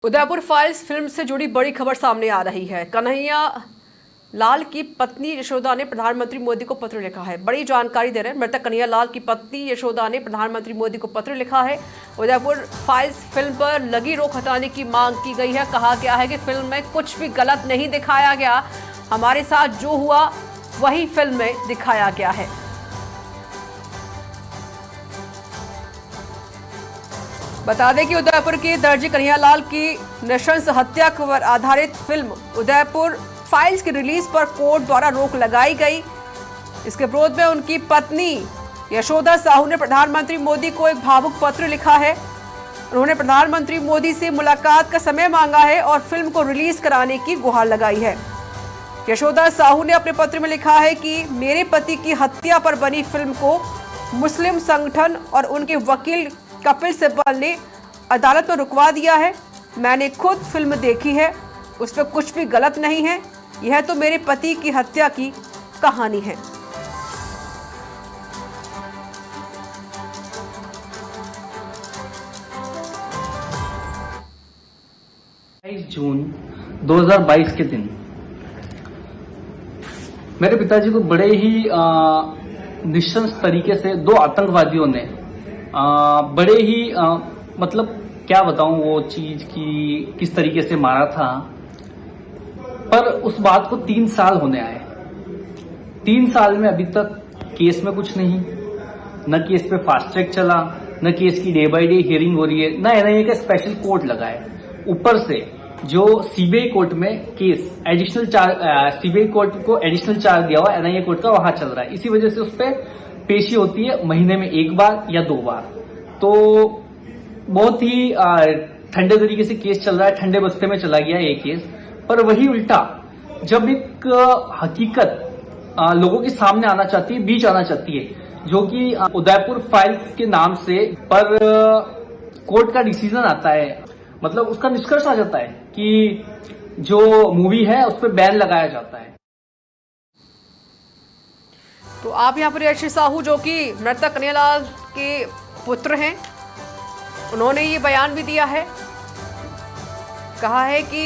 Udaipur files film से जुड़ी बड़ी खबर सामने आ रही है। कन्हैया लाल की पत्नी यशोदा ने प्रधानमंत्री मोदी को पत्र लिखा है। बड़ी जानकारी दे रहे हैं। मृतक कन्हैया लाल की पत्नी यशोदा ने प्रधानमंत्री मोदी को पत्र लिखा है। उदयपुर फाइल्स फिल्म पर लगी रोक हटाने की मांग की गई है। कहा गया है कि फिल्म में कुछ भी गलत नहीं दिखाया गया, हमारे साथ जो हुआ वही फिल्म में दिखाया गया है। बता दें कि उदयपुर के दर्जी कन्हैया लाल की नृशंस हत्या पर आधारित फिल्म उदयपुर फाइल्स की रिलीज पर कोर्ट द्वारा रोक लगाई गई। इसके विरोध में उनकी पत्नी यशोदा साहू ने प्रधानमंत्री मोदी को एक भावुक पत्र लिखा है। उन्होंने प्रधानमंत्री मोदी से मुलाकात का समय मांगा है और फिल्म को रिलीज कराने की गुहार लगाई है। यशोदा साहू ने अपने पत्र में लिखा है कि मेरे पति की हत्या पर बनी फिल्म को मुस्लिम संगठन और उनके वकील कपिल सिब्बल ने अदालत में रुकवा दिया है। मैंने खुद फिल्म देखी है, उसमें कुछ भी गलत नहीं है। यह तो मेरे पति की हत्या की कहानी है। 22 जून 2022 के दिन मेरे पिताजी को बड़े ही निशंस तरीके से दो आतंकवादियों ने बड़े ही मतलब क्या बताऊं वो चीज की किस तरीके से मारा था। पर उस बात को 3 साल होने आए। 3 साल में अभी तक केस में कुछ नहीं, न केस पे फास्ट ट्रैक चला, न केस की डे बाय डे हियरिंग हो रही है, न एनआईए का स्पेशल कोर्ट लगा है। ऊपर से जो सीबीआई कोर्ट में case additional charge, CBI court को एडिशनल चार्ज दिया हुआ एनआईए कोर्ट का वहां चल रहा है। इसी वजह से उस पर पेशी होती है महीने में 1 बार या 2 बार। तो बहुत ही ठंडे तरीके से केस चल रहा है, ठंडे बस्ते में चला गया ये केस। पर वही उल्टा जब एक हकीकत लोगों के सामने आना चाहती है, बीच आना चाहती है, जो कि उदयपुर फाइल्स के नाम से पर कोर्ट का डिसीजन आता है, मतलब उसका निष्कर्ष आ जाता है कि जो मूवी है उस पर बैन लगाया जाता है। तो आप यहाँ पर यश साहू जो कि मृतक कन्हैया लाल के पुत्र हैं, उन्होंने ये बयान भी दिया है। कहा है कि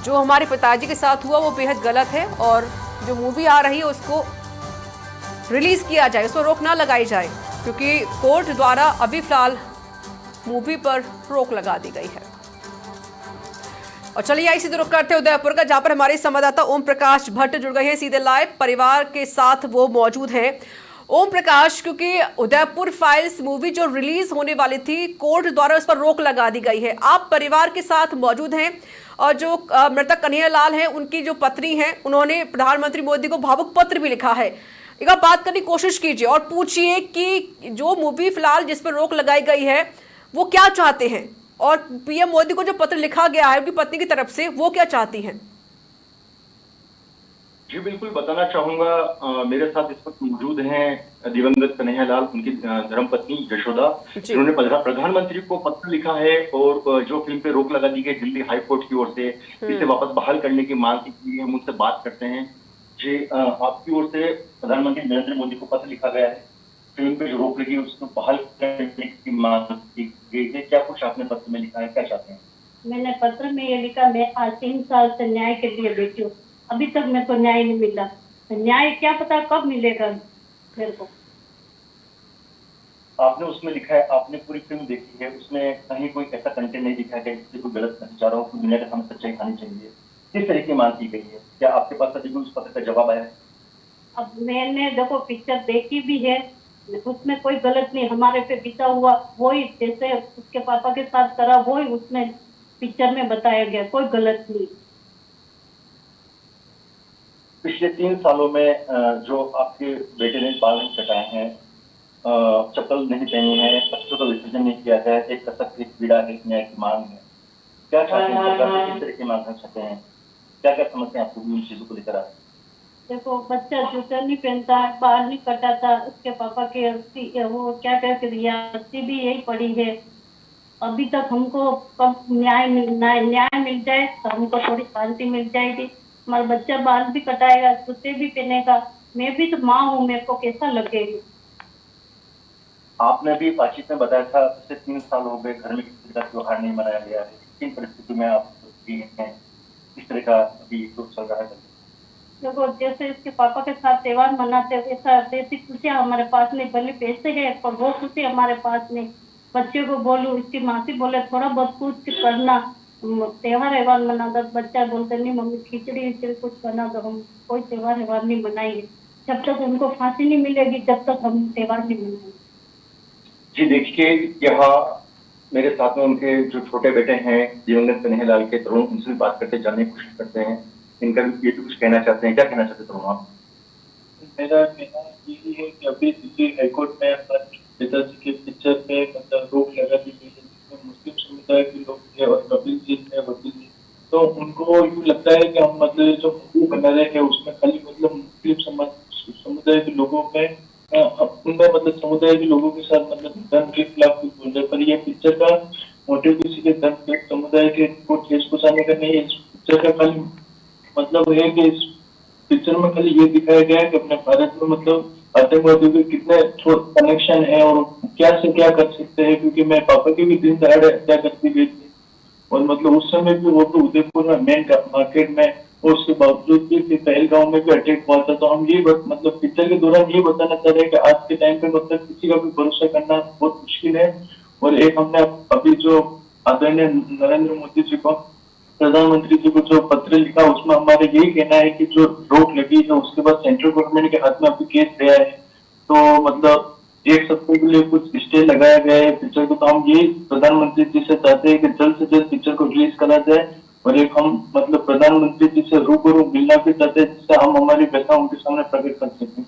जो हमारे पिताजी के साथ हुआ वो बेहद गलत है और जो मूवी आ रही है उसको रिलीज किया जाए, उसको रोक ना लगाई जाए, क्योंकि कोर्ट द्वारा अभी फिलहाल मूवी पर रोक लगा दी गई है। और चलिए आई सीधे रुख करते हैं उदयपुर का, जहां पर हमारे संवाददाता ओम प्रकाश भट्ट जुड़ गए हैं सीधे लाइव। परिवार के साथ वो मौजूद हैं। ओम प्रकाश, क्योंकि उदयपुर फाइल्स मूवी जो रिलीज होने वाली थी, कोर्ट द्वारा उस पर रोक लगा दी गई है। आप परिवार के साथ मौजूद हैं और जो मृतक कन्हैया लाल हैं उनकी जो पत्नी हैं, उन्होंने प्रधानमंत्री मोदी को भावुक पत्र भी लिखा है। एक बार बात करने की कोशिश कीजिए और पूछिए कि जो मूवी फिलहाल जिस पर रोक लगाई गई है वो क्या चाहते हैं, और पीएम मोदी को जो पत्र लिखा गया है उनकी पत्नी की तरफ से, वो क्या चाहती हैं। जी बिल्कुल बताना चाहूंगा। मेरे साथ इस वक्त मौजूद हैं दिवंगत कन्हैया लाल, उनकी धर्मपत्नी यशोदा। उन्होंने प्रधानमंत्री को पत्र लिखा है और जो फिल्म पे रोक लगा दी गई दिल्ली हाई कोर्ट की ओर से, इसे वापस बहाल करने की मांग की गई है। हम उनसे बात करते हैं। जी, आपकी ओर से प्रधानमंत्री नरेंद्र मोदी को पत्र लिखा गया है, फिल्म पे जो रोक लगी उसको बहाल करने की मांग की गई है। क्या कुछ आपने पत्र में लिखा है, क्या चाहते हैं? मैंने पत्र में ये लिखा, मैं आज 3 साल से न्याय के लिए बैठी हूँ, अभी तक मेरे को न्याय नहीं मिला। तो न्याय क्या पता कब मिलेगा मेरे को। आपने उसमें लिखा है, आपने पूरी फिल्म देखी है, उसमें कहीं कोई ऐसा कंटेंट नहीं दिखा है जिससे कोई गलत मैसेज आ रहा हो, दुनिया के सामने सच्चाई आनी चाहिए। किस तरह की मांग की गई है? क्या आपके पास अभी उस पत्र का जवाब आया है? अब मैंने देखो पिक्चर देखी भी है, उसमें कोई गलत नहीं, हमारे पे बीता हुआ वही जैसे उसके पापा के साथ करा वही उसमें पिक्चर में बताया गया, कोई गलत नहीं। पिछले 3 सालों में जो आपके बेटे ने बाल नहीं कटाए हैं, चप्पल नहीं पहनी है, बच्चों का विसर्जन नहीं किया गया, एक कसक, एक पीड़ा, एक न्याय की मांग है। क्या चाहते हैं सरकार से, किस तरह की मांग कर सकते हैं? क्या क्या समझते हैं आपको इन चीजों को लेकर? आप देखो, बच्चा जूता नहीं पहनता है, बाल नहीं कटाता, उसके पापा की अस्थि वो क्या कहते अस्थि भी यही पड़ी है। अभी तक हमको कब न्याय मिल जाए तो हमको थोड़ी शांति मिल जाएगी। हमारा बच्चा बाल भी कटाएगा, जूते भी पहनेगा, मैं भी तो माँ हूँ, मेरे को कैसा लगेगा। आपने भी बातचीत में बताया था पिछले 3 साल हो गए घर में किसी का त्योहार नहीं मनाया गया है, किन परिस्थिति में आप हैं, इस तरह का अभी तो चल रहा है? देखो, जैसे इसके पापा के साथ त्योहार मनाते हैं वैसा वैसी खुशियाँ हमारे पास नहीं, भले पैसे है पर वो खुशी हमारे पास नहीं। बच्चे को बोलूं, इसकी मासी बोले थोड़ा बहुत कुछ करना, त्योहार व्यवहार मना दो। बच्चा बोलते नहीं मम्मी खिचड़ी विचड़ी कुछ बना दो, हम कोई त्योहार व्यवहार नहीं मनाएंगे जब तक उनको फांसी नहीं मिलेगी, जब तक हम त्योहार नहीं मनाएंगे। जी देखिए, यहाँ मेरे साथ में उनके जो छोटे बेटे हैं दिवंगत कन्हैयालाल के, तरुण, उनसे भी बात करते जानने की कोशिश करते हैं। इनका भी ये कुछ कहना चाहते हैं, क्या कहना चाहते हैं तरुण आप? मेरा कहना यही है कि अभी दिल्ली हाईकोर्ट में पिताजी के पिक्चर पे मतलब रोक लगा दी गई है, जिसमें मुस्लिम समुदाय के लोग थे और कपिल जी थे, वकील जी, तो उनको यूँ लगता है कि हम मतलब जो मूवी बना रहे हैं उसमें खाली मतलब मुस्लिम समुदाय के लोगों में उनमें मतलब समुदाय के लोगों के साथ मतलब धर्म के खिलाफ कुछ बोल रहे, पर ये पिक्चर का मोटिव किसी के धर्म के समुदाय के को ठेस पहुंचाने का नहीं है। इस पिक्चर का खाली मतलब है कि इस पिक्चर में खाली ये दिखाया गया है कि अपने भारत में मतलब आतंकवादियों के कितने कनेक्शन है और क्या से क्या कर सकते हैं, क्योंकि मैं पापा की भी दिन दहाड़े हत्या करती गई थी और मतलब उस समय भी वो तो उदयपुर में मेन मार्केट में, और उसके बावजूद भी पहलगांव में भी अटैक हुआ था। तो हम ये मतलब पिक्चर के दौरान ये बताना चाह रहे हैं कि आज के टाइम पे मतलब किसी का भी भरोसा करना बहुत मुश्किल है। और एक हमने अभी जो आदरणीय नरेंद्र मोदी जी को, प्रधानमंत्री जी को जो पत्र लिखा, उसमें हमारे यही कहना है कि जो रोक लगी है उसके बाद सेंट्रल गवर्नमेंट के हाथ में अभी केस गया है, तो मतलब एक सप्ताह के लिए कुछ स्टे लगाया गया है पिक्चर को। तो हम यही प्रधानमंत्री जी से चाहते हैं कि जल्द से जल्द पिक्चर को रिलीज करा जाए, और एक हम मतलब प्रधानमंत्री जी से रूबरू मिलना भी चाहते हैं, जिससे हम हमारी व्यथा उनके सामने प्रकट कर सकें।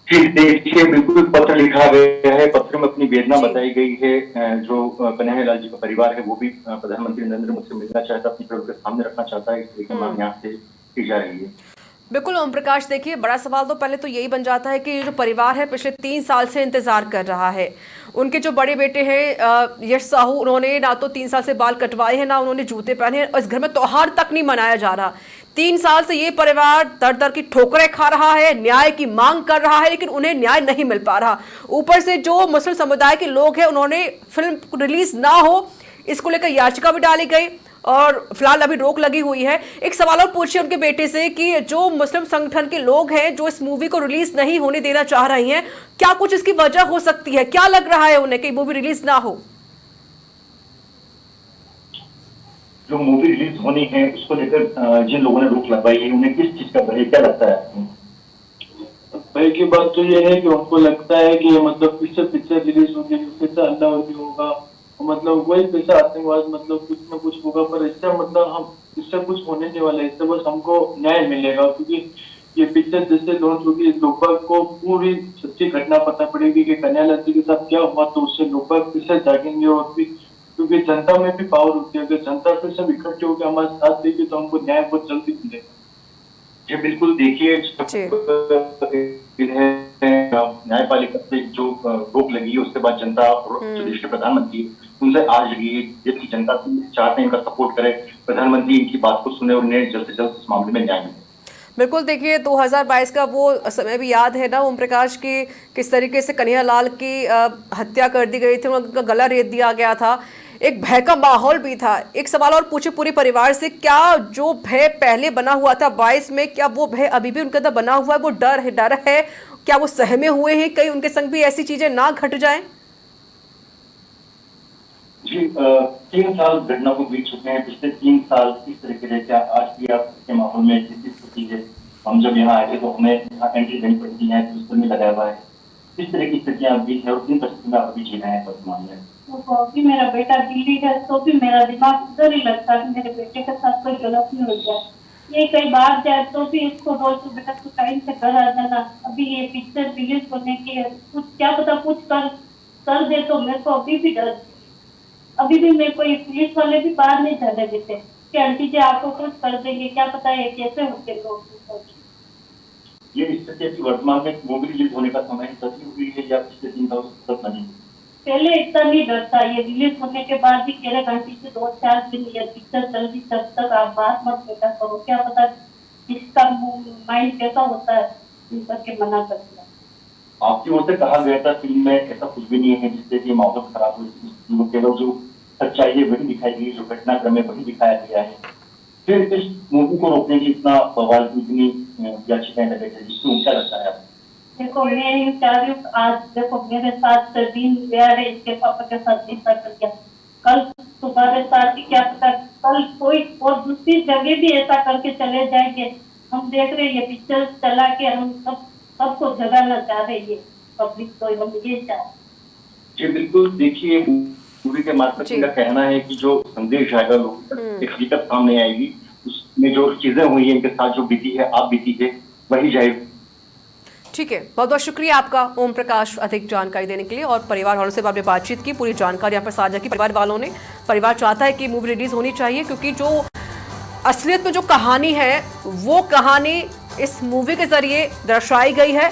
जी देखिए, बिल्कुल पत्र लिखा गया है, पत्र में अपनी वेदना बताई गई है। जो कन्हैयालाल जी का परिवार है वो भी प्रधानमंत्री नरेंद्र मोदी से मिलना चाहता है, अपनी प्रभु के सामने रखना चाहता है, इस तरीके की मांग यहाँ से की जा रही है। बिल्कुल ओम प्रकाश, देखिए बड़ा सवाल तो पहले तो यही बन जाता है कि ये जो परिवार है पिछले 3 साल से इंतजार कर रहा है। उनके जो बड़े बेटे हैं यश साहू, उन्होंने ना तो 3 साल से बाल कटवाए हैं, ना उन्होंने जूते पहने हैं, और इस घर में त्योहार तक नहीं मनाया जा रहा। 3 साल से ये परिवार दर दर की ठोकरें खा रहा है, न्याय की मांग कर रहा है, लेकिन उन्हें न्याय नहीं मिल पा रहा। ऊपर से जो मुस्लिम समुदाय के लोग हैं, उन्होंने फिल्म रिलीज ना हो इसको लेकर याचिका भी डाली गई और फिलहाल अभी रोक लगी हुई है। एक सवाल और पूछिए उनके बेटे से कि जो मुस्लिम संगठन के लोग हैं जो इस मूवी को रिलीज नहीं होने देना चाह रही हैं, क्या कुछ इसकी वजह हो सकती है? क्या लग रहा है उन्हें कि मूवी रिलीज ना हो? जो मूवी रिलीज होनी है उसको लेकर जिन लोगों ने रोक लगवाई है, उन्हें किस चीज का भय, क्या लगता है? भय की बात तो ये है कि उनको लगता है कि मतलब पिक्चर रिलीज होगी फिर अल्लाह होगा, मतलब वही पैसा आतंकवाद मतलब कुछ न कुछ होगा, पर इससे मतलब हम इससे कुछ होने नहीं वाला है। इससे बस हमको न्याय मिलेगा, क्योंकि ये पिक्चर जैसे लॉन्च होगी लोगों को पूरी सच्ची घटना पता पड़ेगी कि कन्हैयालाल जी के साथ क्या हुआ, तो उससे लोग फिर से जागेंगे। और फिर क्योंकि जनता में भी पावर होती है, अगर जनता फिर सब इकट्ठे होकर हमारे साथ देगी तो हमको न्याय बहुत जल्दी मिलेगा। जी बिल्कुल, देखिए न्यायपालिका से जो रोक लगी है उसके बाद जनता और जो देश के प्रधानमंत्री उनसे आज लगी, जबकि जनता चाहते हैं इनका सपोर्ट करे, प्रधानमंत्री इनकी बात को सुने और उन्हें जल्द से जल्द इस मामले में न्याय मिले। बिल्कुल, देखिए 2022 का वो समय भी याद है ना ओम प्रकाश की, किस तरीके से कन्हैयालाल की हत्या कर दी गई थी, उनका गला रेत दिया गया था, एक भय का माहौल भी था। एक सवाल और पूछे पूरे परिवार से, क्या जो भय पहले बना हुआ था 22 में, क्या वो भय अभी भी उनके अंदर बना हुआ है? वो डर है, क्या वो सहमे हुए हैं कहीं उनके संग भी ऐसी चीजें ना घट जाएं? जी 3 साल घटना को बीत चुके हैं। पिछले 3 साल किस तरीके से, क्या आज भी आप के माहौल में किस स्थिति है? हम जब यहाँ आए थे तो हमें यहाँ एंट्री देनी पड़ती है, पिस्तौल में लगाया हुआ है, किस तरह की स्थितियां अभी है और किन परिस्थिति में अभी जी रहे हैं वर्तमान में? तो अभी मेरा बेटा दिल्ली है तो भी मेरा दिमाग उधर ही लगता है, मेरे बेटे के साथ कोई गलत नहीं हो जाए। ये कहीं बाहर जाए तो भी इसको बोल तो बेटा तू टाइम से घर आ जाना, अभी ये पिक्चर रिलीज होने की कुछ क्या पता कुछ कर दे, तो मेरे को अभी भी डर। अभी भी मेरे को ये पुलिस वाले भी बाहर नहीं जाने देते कि आंटी जी आपको कुछ कर देंगे, क्या पता है कैसे होते लोग। ये स्थिति वर्तमान में मूवी रिलीज होने का समय सही हुई है या पिछले 3 साल तक नहीं? पहले इतना नहीं डर था, ये रिलीज होने के बाद भी कह रहे आंटी से 2-4 दिन ये पिक्चर चल रही तब तक आप बात मत बेटा करो, क्या पता इसका माइंड कैसा होता है, इन करके मना कर दिया। आपकी ओर से कहा गया था फिल्म में ऐसा कुछ भी नहीं है जिससे कि माहौल खराब हो, केवल जो सच्चाई वही दिखाई दी, जो घटनाक्रम है वही दिखाया गया है। फिर इस मूवी को रोकने की इतना बवाल की इतनी याचिकाएं लगे थे, जिसमें क्या लगता है आपको? देखो मैं ये चाह रही हूँ, आज देखो मेरे साथ दिन दिहाड़े इसके पापा के साथ ऐसा कर दिया, कल तुम्हारे साथ ही क्या पता कल कोई और दूसरी जगह भी ऐसा करके चले जाएंगे। हम देख रहे हैं ये पिक्चर चला के हम सबको जगाना चाह रहे हैं पब्लिक को, हम ये चाह रहे। जी बिल्कुल, देखिए मूवी के मार्केटिंग का कहना है कि जो संदेश आएगा लोगों तक, एक हकीकत सामने आएगी, उसमें जो चीजें हुई है इनके साथ, जो बीती है, आप बीती है, वही जाएगी। ठीक है, बहुत बहुत शुक्रिया आपका ओम प्रकाश अधिक जानकारी देने के लिए। और परिवार वालों से आपने बातचीत की, पूरी जानकारी यहाँ पर साझा की परिवार वालों ने। परिवार चाहता है कि मूवी रिलीज होनी चाहिए, क्योंकि जो असलियत में जो कहानी है वो कहानी इस मूवी के जरिए दर्शाई गई है,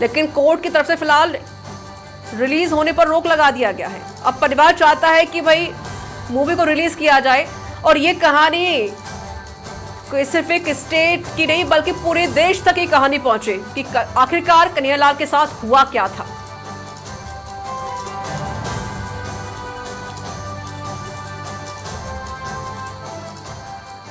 लेकिन कोर्ट की तरफ से फिलहाल रिलीज होने पर रोक लगा दिया गया है। अब परिवार चाहता है कि भाई मूवी को रिलीज किया जाए और ये कहानी कोई सिर्फ एक स्टेट की नहीं बल्कि पूरे देश तक ये कहानी पहुंचे कि आखिरकार कन्हैयालाल के साथ हुआ क्या था।